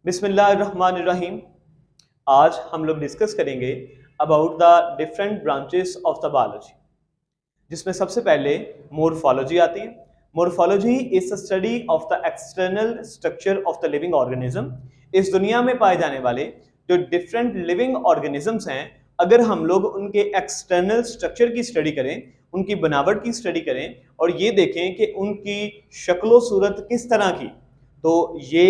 बिस्मिल्लाहिर्रहमानिर्रहीम। आज हम लोग डिस्कस करेंगे about the different branches of the biology, जिसमें सबसे पहले मोर्फोलॉजी आती है। Morphology is the study of the external structure of the living organism. इस दुनिया में पाए जाने वाले जो डिफरेंट लिविंग ऑर्गेनिजम्स हैं, अगर हम लोग उनके एक्सटर्नल स्ट्रक्चर की स्टडी करें, उनकी बनावट की स्टडी करें और ये देखें कि उनकी शक्लो सूरत किस तरह की, तो ये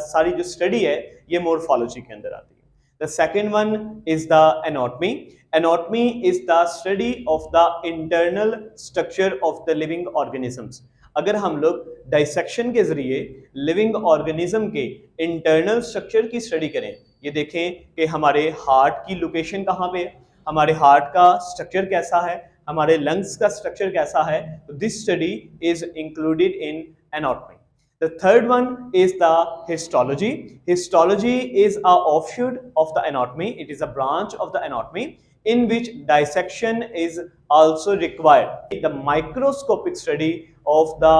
सारी जो स्टडी है ये मोर्फोलॉजी के अंदर आती है। The second one is the anatomy. Anatomy is the study of the internal structure of the living organisms. अगर हम लोग डाइसेक्शन के जरिए लिविंग ऑर्गेनिज्म के इंटरनल स्ट्रक्चर की स्टडी करें, ये देखें कि हमारे हार्ट की लोकेशन कहाँ पे है, हमारे हार्ट का स्ट्रक्चर कैसा है, हमारे लंग्स का स्ट्रक्चर कैसा है, तो this study is included in anatomy. The third one is the histology. Histology is a offshoot of the anatomy. It is a branch of the anatomy in which dissection is also required. The microscopic study of the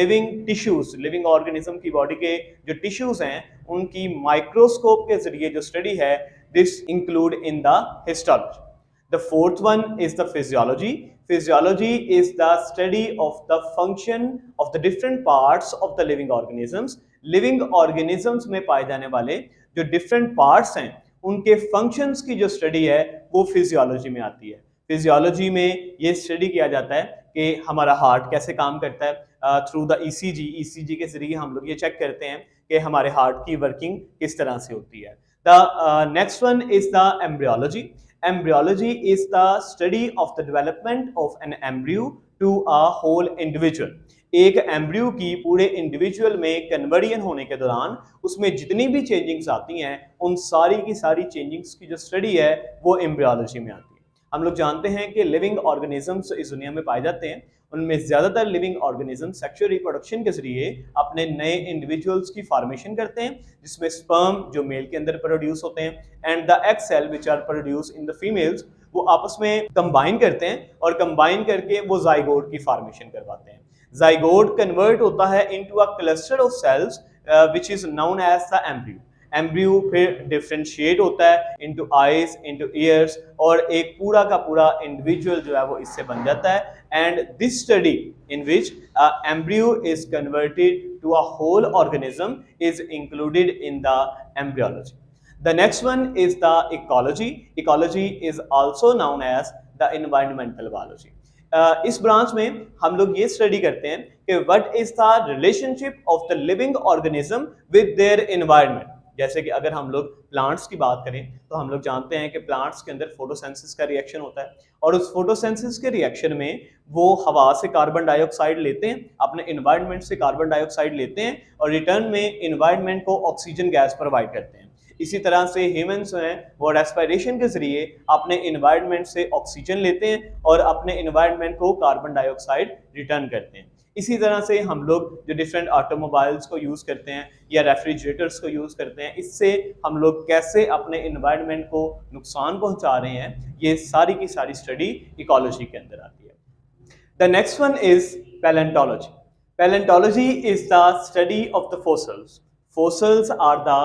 living tissues, living organism की body के जो tissues हैं, उनकी microscope के जरिए जो study है, this include in the histology. The fourth one is the physiology. Physiology is the study of the function of the different parts of the living organisms. Living organisms में पाए जाने वाले जो different parts हैं, उनके functions की जो study है वो physiology में आती है। Physiology में ये study किया जाता है कि हमारा heart कैसे काम करता है। through the ECG के जरिए हम लोग ये check करते हैं कि हमारे heart की working किस तरह से होती है। The next one is the embryology. Embryology is the study of the development of an embryo to a whole individual. एक एम्ब्रियो की पूरे इंडिविजुअल में कन्वर्जन होने के दौरान उसमें जितनी भी चेंजिंग्स आती हैं, उन सारी की सारी चेंजिंग्स की जो स्टडी है वो एम्ब्रियोलॉजी में आती है। हम लोग जानते हैं कि लिविंग ऑर्गेनिजम्स इस दुनिया में पाए जाते हैं, उनमें ज़्यादातर लिविंग ऑर्गेनिज्म सेक्सुअल रिप्रोडक्शन के जरिए अपने नए इंडिविजुअल्स की फॉर्मेशन करते हैं, जिसमें स्पर्म जो मेल के अंदर प्रोड्यूस होते हैं and the egg cell which are produce in the females, वो आपस में कंबाइन करते हैं और कंबाइन करके वो जाइगोट की फॉर्मेशन करवाते हैं। जाइगोट कन्वर्ट होता है into a cluster of cells which is known as the embryo. Embryo फिर डिफरेंशिएट होता है इनटू आईज, इनटू ईयर्स और एक पूरा का पूरा इंडिविजुअल जो है वो इससे बन जाता है। And this study in which embryo is converted to a whole organism is included in the embryology. The next one is the ecology. Ecology is also known as the environmental biology. इस branch में हम लोग ये study करते हैं कि what is the relationship of the living organism with their environment. जैसे कि अगर हम लोग प्लांट्स की बात करें तो हम लोग जानते हैं कि प्लांट्स के अंदर फोटोसिंथेसिस का रिएक्शन होता है और उस फोटोसिंथेसिस के रिएक्शन में वो हवा से कार्बन डाइऑक्साइड लेते हैं, अपने एनवायरनमेंट से कार्बन डाइऑक्साइड लेते हैं और रिटर्न में एनवायरनमेंट को ऑक्सीजन गैस प्रोवाइड करते हैं। इसी तरह से ह्यूमंस हैं वो रेस्पिरेशन के जरिए अपने एनवायरनमेंट से ऑक्सीजन लेते हैं और अपने एनवायरनमेंट को कार्बन डाइऑक्साइड रिटर्न करते हैं। इसी तरह से हम लोग जो डिफरेंट ऑटोमोबाइल्स को यूज़ करते हैं या रेफ्रिजरेटर्स को यूज़ करते हैं, इससे हम लोग कैसे अपने एनवायरनमेंट को नुकसान पहुंचा रहे हैं, ये सारी की सारी स्टडी इकोलॉजी के अंदर आती है। The next one is palaeontology. Palaeontology is the study of the fossils. Fossils are the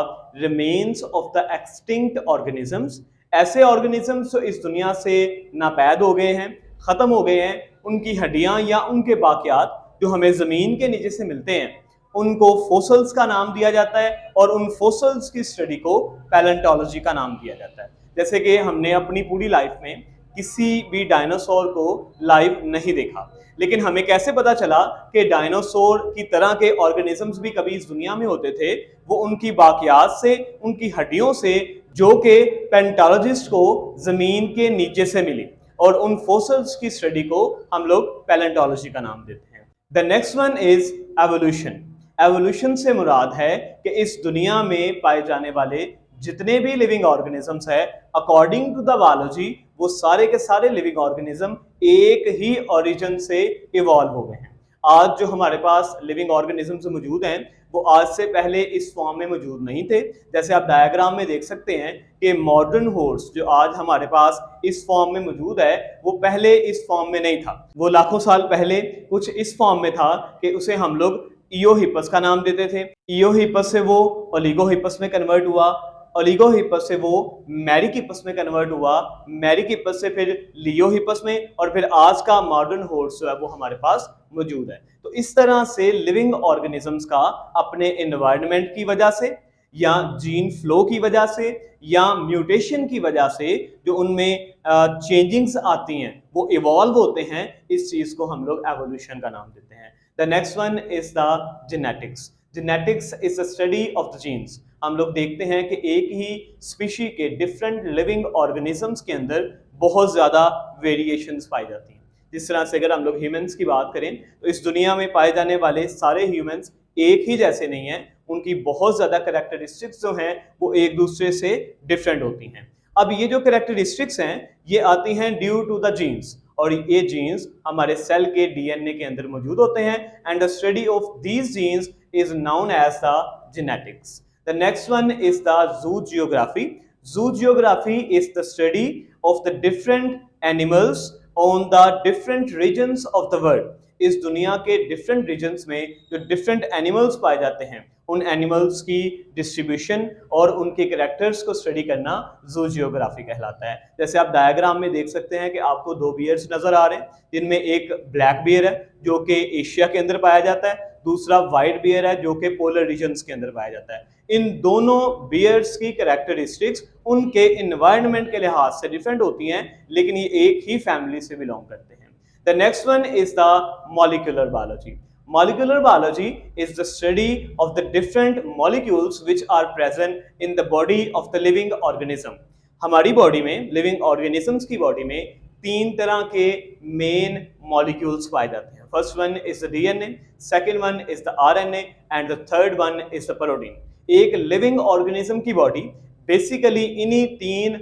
remains of the extinct organisms. ऐसे organisms जो इस दुनिया से नापैद हो गए हैं, ख़त्म हो गए हैं, उनकी हड्डियाँ या उनके बाक़ियात जो हमें ज़मीन के नीचे से मिलते हैं, उनको fossils का नाम दिया जाता है और उन fossils की स्टडी को पैलेंटोलॉजी का नाम दिया जाता है। जैसे कि हमने अपनी पूरी लाइफ में किसी भी डायनासोर को लाइव नहीं देखा, लेकिन हमें कैसे पता चला कि डायनासोर की तरह के ऑर्गेनिजम्स भी कभी इस दुनिया में होते थे? वो उनकी बाकियात से, उनकी हड्डियों से, जो कि पैलेंटोलॉजिस्ट को जमीन के नीचे से मिली और उन फोसिल्स की स्टडी को हम लोग पैलेंटोलॉजी का नाम देते हैं। The next one is evolution. Evolution से मुराद है कि इस दुनिया में पाए जाने वाले जितने भी लिविंग ऑर्गेनिजम्स है, अकॉर्डिंग टू द बायोलॉजी, वो सारे के सारे लिविंग ऑर्गेनिज्म एक ही ओरिजिन से इवॉल्व हो गए हैं। आज जो हमारे पास लिविंग ऑर्गेनिजम्स मौजूद हैं वो आज से पहले इस फॉर्म में मौजूद नहीं थे। जैसे आप डायग्राम में देख सकते हैं कि मॉडर्न हॉर्स जो आज हमारे पास इस फॉर्म में मौजूद है वो पहले इस फॉर्म में नहीं था। वो लाखों साल पहले कुछ इस फॉर्म में था कि उसे हम लोग ईओहिपस का नाम देते थे। ईओहिपस से वो ओलिगोहिपस में कन्वर्ट हुआ, ओलिगोहिपस से वो मैरिकिपस में कन्वर्ट हुआ, मैरिकिपस से फिर लियोहिपस में, और फिर आज का मॉडर्न हॉर्स जो है वो हमारे पास मौजूद है। तो इस तरह से लिविंग ऑर्गेनिजम्स का अपने एनवायरनमेंट की वजह से या जीन फ्लो की वजह से या म्यूटेशन की वजह से जो उनमें चेंजिंग्स आती हैं वो इवॉल्व होते हैं, इस चीज को हम लोग एवोल्यूशन का नाम देते हैं। The next one is the genetics. Genetics is the study of the genes. हम लोग देखते हैं कि एक ही स्पीशी के डिफरेंट लिविंग ऑर्गेनिजम्स के अंदर बहुत ज्यादा वेरिएशंस पाई जाती हैं। जिस तरह से अगर हम लोग ह्यूमंस की बात करें तो इस दुनिया में पाए जाने वाले सारे ह्यूमंस एक ही जैसे नहीं हैं, उनकी बहुत ज्यादा कैरेक्टरिस्टिक्स जो हैं वो एक दूसरे से डिफरेंट होती हैं। अब ये जो कैरेक्टरिस्टिक्स हैं ये आती हैं ड्यू टू द जीन्स, और ये जीन्स हमारे सेल के डीएनए के अंदर मौजूद होते हैं, and the study of these genes is known as the genetics. The next one is the zoogeography. Zoogeography is the study of the different animals on the different regions of the world. इस दुनिया के different regions में जो different animals पाए जाते हैं उन animals की डिस्ट्रीब्यूशन और उनके कैरेक्टर्स को स्टडी करना ज़ूजियोग्राफी कहलाता है। जैसे आप डायग्राम में देख सकते हैं कि आपको दो बियर्स नजर आ रहे हैं, जिनमें एक ब्लैक बियर है जो कि एशिया के अंदर पाया जाता है, दूसरा वाइट बियर है जो कि पोलर रीजन्स के अंदर पाया जाता है। इन दोनों बियर्स की कैरेक्टरिस्टिक्स उनके एनवायरनमेंट के लिहाज से डिफरेंट होती हैं, लेकिन ये एक ही फैमिली से बिलोंग करते हैं। The next one is the molecular biology. Molecular biology is the study of the different molecules which are present in the body of the living organism. हमारी बॉडी में, लिविंग ऑर्गेनिजम्स की body में तीन तरह के main molecules पाए जाते हैं। First one is the DNA, second one is the RNA and the third one is the protein. एक लिविंग ऑर्गेनिज्म की बॉडी बेसिकली इन्हीं तीन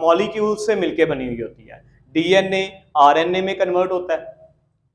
मॉलिक्यूल से मिलकर बनी हुई होती है। डीएनए आरएनए में कन्वर्ट होता है,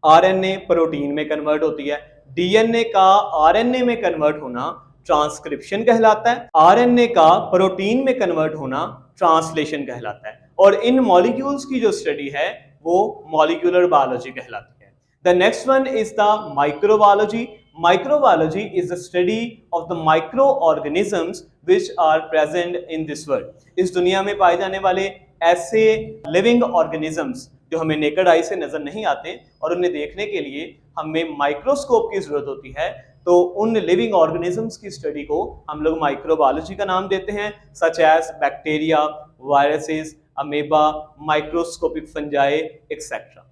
आरएनए प्रोटीन में कन्वर्ट होती है। डीएनए का आरएनए में कन्वर्ट होना ट्रांसक्रिप्शन कहलाता है, आरएनए का प्रोटीन में कन्वर्ट होना ट्रांसलेशन कहलाता है, और इन मॉलिक्यूल्स की जो स्टडी है वो मॉलिक्यूलर बायोलॉजी कहलाती है। The next one is the microbiology. Microbiology is the study of the microorganisms which are present in this world. इस दुनिया में पाए जाने वाले ऐसे लिविंग ऑर्गेनिजम्स जो हमें नेकेड आई से नजर नहीं आते और उन्हें देखने के लिए हमें माइक्रोस्कोप की जरूरत होती है, तो उन लिविंग ऑर्गेनिजम्स की स्टडी को हम लोग माइक्रोबायोलॉजी का नाम देते हैं, such as bacteria, viruses, amoeba, microscopic fungi etcetera.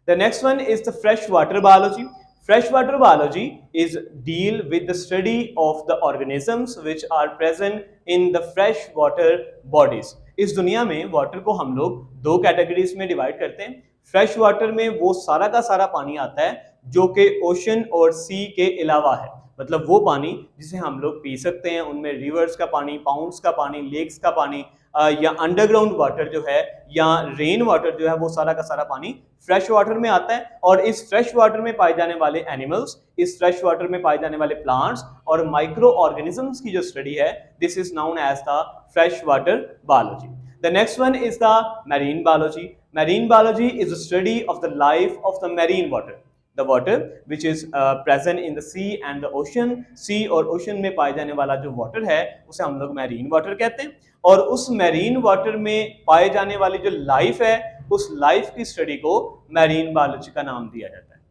The next one is the freshwater biology. Freshwater biology is deal with the study of the organisms which are present in the freshwater bodies. इस दुनिया में water को हम लोग दो categories में divide करते हैं। फ्रेश वाटर में वो सारा का सारा पानी आता है जो कि ओशन और सी के अलावा है, मतलब वो पानी जिसे हम लोग पी सकते हैं, उनमें रिवर्स का पानी, पाउंड्स का पानी, लेक्स का पानी या अंडरग्राउंड वाटर जो है या रेन वाटर जो है, वो सारा का सारा पानी फ्रेश वाटर में आता है। और इस फ्रेश वाटर में पाए जाने वाले एनिमल्स, इस फ्रेश वाटर में पाए जाने वाले प्लांट्स और माइक्रो ऑर्गेनिजम्स की जो स्टडी है, this is known as the fresh water biology. The next one is the marine biology. Marine biology is the study of the life of the marine water, the water which is present in the sea and the ocean। sea और ocean में पाए जाने वाला जो water है उसे हम लोग marine water कहते हैं, और उस marine water में पाए जाने वाली जो life है उस life की study को marine biology का नाम दिया जाता है।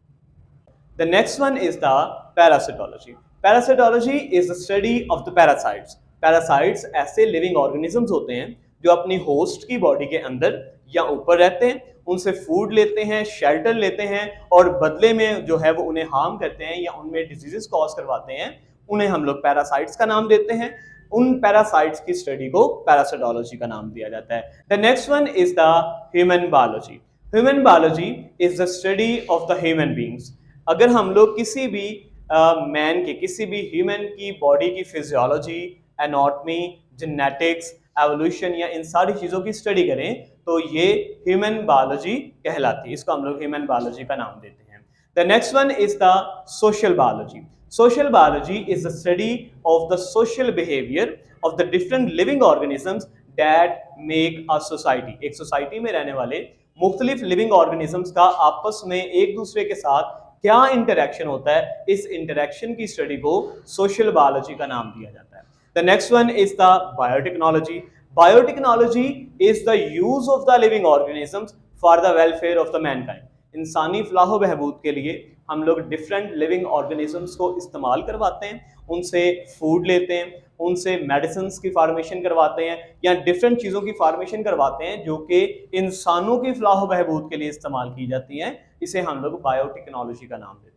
The next one is the parasitology। Parasitology is the study of the parasites। Parasites ऐसे living organisms होते हैं जो अपनी host की body के अंदर या ऊपर रहते हैं, उनसे फूड लेते हैं, शेल्टर लेते हैं, और बदले में जो है वो उन्हें हार्म करते हैं या उनमें डिजीजेस कॉज करवाते हैं, उन्हें हम लोग पैरासाइट्स का नाम देते हैं। उन पैरासाइट्स की स्टडी को पैरासिटोलॉजी का नाम दिया जाता है। The next one is the human biology. Human biology is the study of the human beings. अगर हम लोग किसी भी मैन के, किसी भी ह्यूमन की बॉडी की फिजियोलॉजी, एनाटॉमी, जेनेटिक्स, एवोल्यूशन या इन सारी चीज़ों की स्टडी करें तो ये ह्यूमन बायोलॉजी कहलाती है, इसको हम लोग ह्यूमन बायोलॉजी का नाम देते हैं। The next one is the social biology. Social biology is the study of the social behaviour of the different living organisms that make a society. एक सोसाइटी में रहने वाले मुख्तलिफ लिविंग ऑर्गेनिजम्स का आपस में एक दूसरे के साथ क्या इंटरेक्शन होता है, इस इंटरेक्शन की स्टडी को सोशल बायोलॉजी का नाम दिया जाता है। The next one is the biotechnology. Biotechnology is the use of the living organisms for the welfare of the Mankind. इंसानी फलाह बहबूद के लिए हम लोग डिफरेंट लिविंग ऑर्गेनिजम्स को इस्तेमाल करवाते हैं, उनसे फूड लेते हैं, उनसे मेडिसिन की फार्मेशन करवाते हैं या डिफरेंट चीज़ों की फार्मेशन करवाते हैं जो कि इंसानों की फलाह बहबूद के लिए इस्तेमाल की जाती हैं। इसे हम लोग बायोटेक्नोलॉजी का नाम देते हैं।